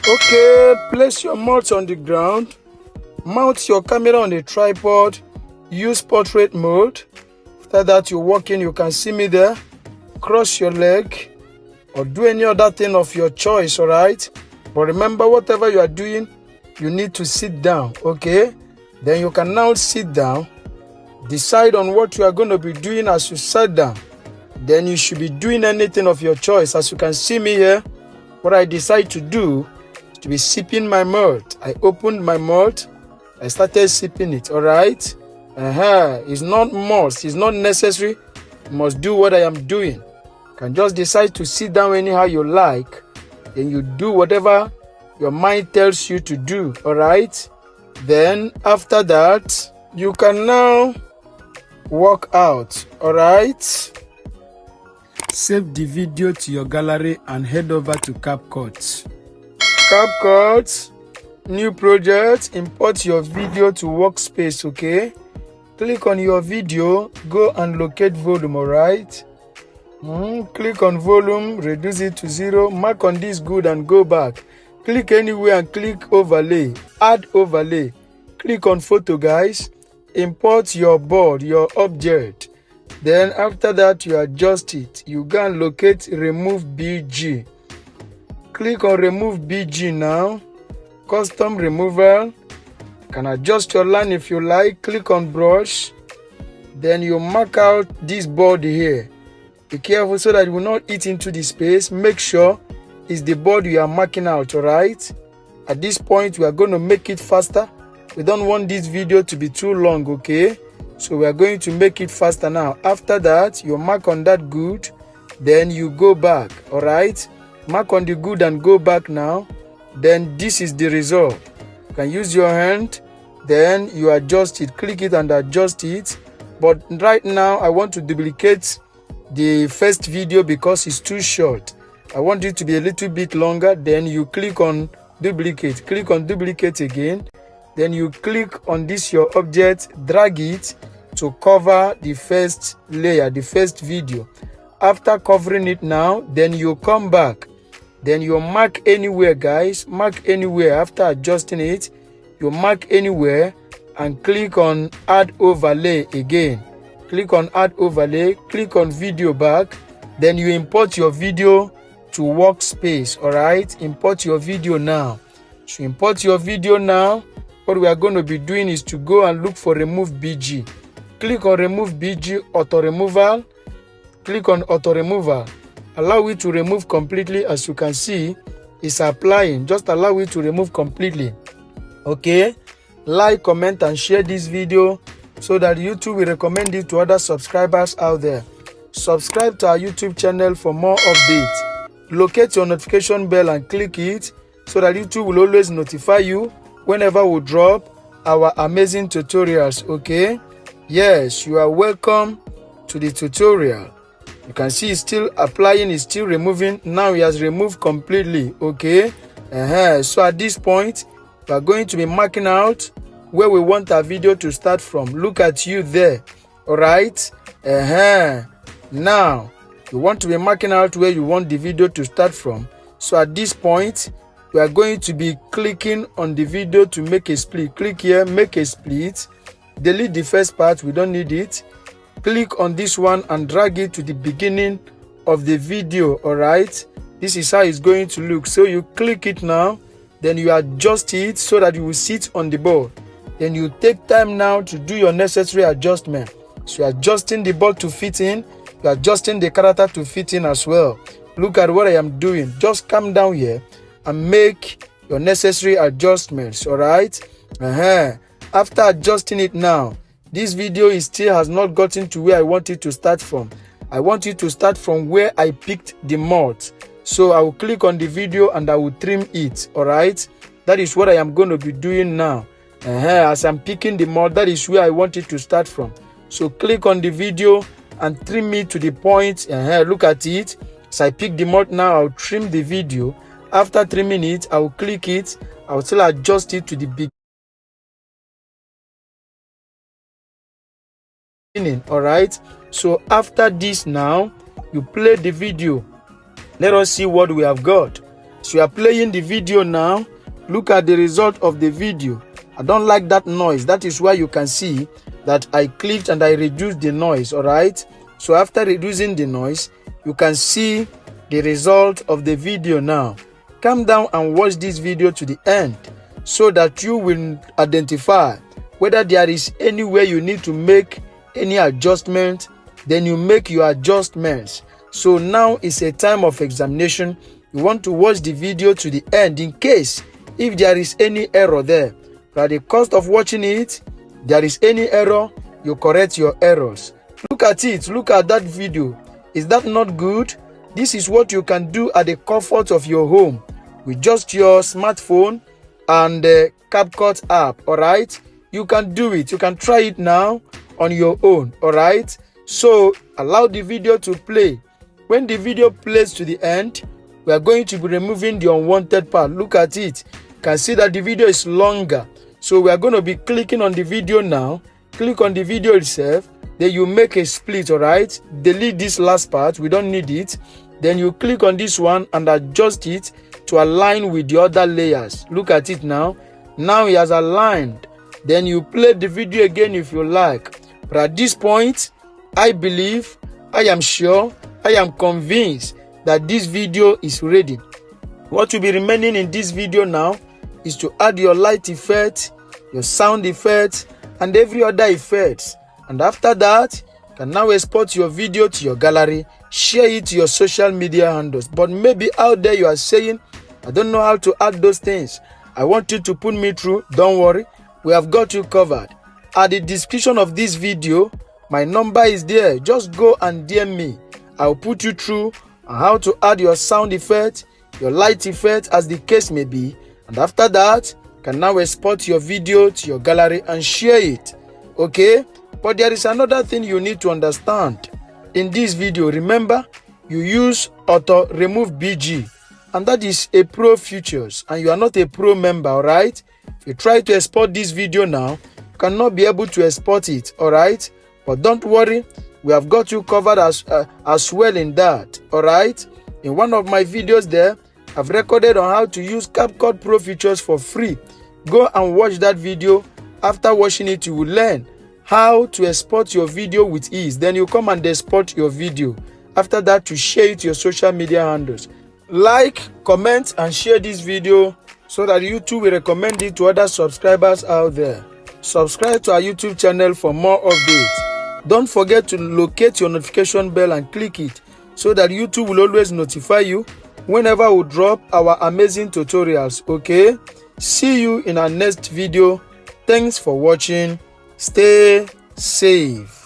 Okay, place your mods on the ground, mount your camera on a tripod, use portrait mode. After that, you're walking, you can see me there. Cross your leg or do any other thing of your choice, all right? But remember, whatever you are doing, you need to sit down, okay? Then you can now sit down, decide on what you are going to be doing as you sit down. Then you should be doing anything of your choice. As you can see me here, what I decide to do is to be sipping my malt. I opened my malt, I started sipping it, all right? It's not must, it's not necessary. You must do what I am doing. You can just decide to sit down anyhow you like. Then you do whatever your mind tells you to do, all right? Then after that, you can now walk out, all right? Save the video to your gallery and head over to CapCut. CapCut, new project, import your video to workspace, okay? Click on your video, go and locate volume, all right? Click on volume, reduce it to 0, mark on this good and go back. Click anywhere and click overlay, add overlay. Click on photo, guys. Import your board, your object. Then after that, you adjust it. You go and locate remove BG. Click on remove BG now. Custom removal. You can adjust your line if you like. Click on brush. Then you mark out this board here. Be careful so that it will not eat into the space. Make sure it's the board you are marking out, alright? At this point, we are going to make it faster. We don't want this video to be too long, okay? So we are going to make it faster now. After that, you mark on that good, then you go back, alright? Mark on the good and go back now. Then this is the result. You can use your hand, then you adjust it, click it and adjust it. But right now, I want to duplicate the first video because it's too short. I want it to be a little bit longer. Then you click on duplicate, click on duplicate again. Then you click on this your object, drag it to cover the first layer, the first video. After covering it now, then you come back. Then you mark anywhere, guys, mark anywhere. After adjusting it, you mark anywhere and click on add overlay again. Click on add overlay, click on video back. Then you import your video to workspace, all right? Import your video now. So import your video now. What we are going to be doing is to go and look for remove BG. Click on remove BG auto removal. Click on auto removal. Allow it to remove completely. As you can see, it's applying. Just allow it to remove completely. Okay? Like, comment and share this video so that YouTube will recommend it to other subscribers out there. Subscribe to our YouTube channel for more updates. Locate your notification bell and click it so that YouTube will always notify you whenever we drop our amazing tutorials, okay? Yes, you are welcome to the tutorial. You can see it's still applying, it's still removing. Now it has removed completely, okay? So at this point, we are going to be marking out where we want our video to start from. Look at you there, all right? Now, you want to be marking out where you want the video to start from. So at this point, we are going to be clicking on the video to make a split. Click here, make a split. Delete the first part, we don't need it. Click on this one and drag it to the beginning of the video, all right? This is how it's going to look. So you click it now, then you adjust it so that you will sit on the board. Then you take time now to do your necessary adjustment. So you're adjusting the board to fit in, you're adjusting the character to fit in as well. Look at what I am doing. Just come down here and make your necessary adjustments, all right? After adjusting it now, this video still has not gotten to where I want it to start from. I want it to start from where I picked the mod. So I will click on the video and I will trim it, all right? That is what I am going to be doing now. As I'm picking the mod, that is where I want it to start from. So click on the video and trim it to the point. Look at it. As I pick the mod now, I'll trim the video. After trimming it, I will click it. I will still adjust it to the beginning, all right? So after this now, you play the video. Let us see what we have got. As we are playing the video now, look at the result of the video. I don't like that noise. That is why you can see that I clicked and I reduced the noise. All right. So after reducing the noise, you can see the result of the video now. Come down and watch this video to the end so that you will identify whether there is anywhere you need to make any adjustment. Then you make your adjustments. So now is a time of examination. You want to watch the video to the end in case if there is any error there. But at the cost of watching it, there is any error, you correct your errors. Look at it. Look at that video. Is that not good? This is what you can do at the comfort of your home with just your smartphone and the CapCut app. All right. You can do it. You can try it now on your own. All right. So allow the video to play. When the video plays to the end, we are going to be removing the unwanted part. Look at it. You can see that the video is longer. So we are going to be clicking on the video now. Click on the video itself. Then you make a split, all right? Delete this last part. We don't need it. Then you click on this one and adjust it to align with the other layers. Look at it now. Now it has aligned. Then you play the video again if you like. But at this point, I believe, I am sure, I am convinced that this video is ready. What will be remaining in this video now is to add your light effect, your sound effect, and every other effects. And after that, you can now export your video to your gallery, share it to your social media handles. But maybe out there you are saying, I don't know how to add those things. I want you to put me through. Don't worry, we have got you covered. At the description of this video, my number is there. Just go and DM me. I'll put you through on how to add your sound effect, your light effect, as the case may be. And after that, you can now export your video to your gallery and share it. Okay? But there is another thing you need to understand. In this video, remember, you use auto remove BG. And that is a pro features. And you are not a pro member, alright? If you try to export this video now, you cannot be able to export it, alright? But don't worry, we have got you covered as well in that, alright? In one of my videos there, I've recorded on how to use CapCut Pro features for free. Go and watch that video. After watching it, you will learn how to export your video with ease. Then you come and export your video. After that, you share it to your social media handles. Like, comment, and share this video so that YouTube will recommend it to other subscribers out there. Subscribe to our YouTube channel for more updates. Don't forget to locate your notification bell and click it so that YouTube will always notify you whenever we drop our amazing tutorials. Okay? See you in our next video. Thanks for watching. Stay safe.